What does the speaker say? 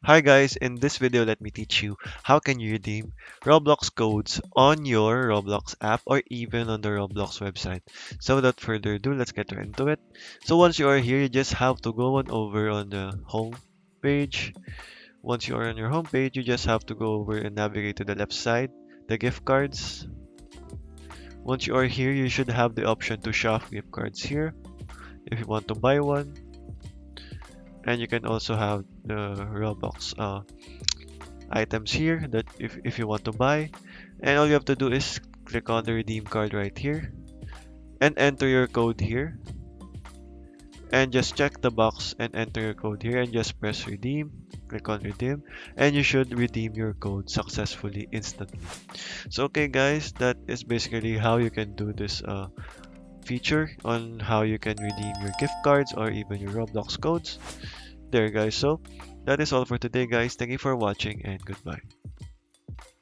Hi guys, in this video let me teach you how can you redeem Roblox codes on your Roblox app or even on the Roblox website. So without further ado, let's get right into it. So once you are here, you just have to go on over on the home page. Once you are on your home page, you just have to go over and navigate to the left side, the gift cards. Once you are here, you should have the option to shop gift cards here if you want to buy one. And you can also have the Roblox items here that if you want to buy, and all you have to do is click on the redeem card right here and enter your code here, and just check the box and enter your code here and just press redeem. Click on redeem and you should redeem your code successfully instantly. So okay guys, that is basically how you can do this feature on how you can redeem your gift cards or even your Roblox codes there guys. So that is all for today guys. Thank you for watching and goodbye.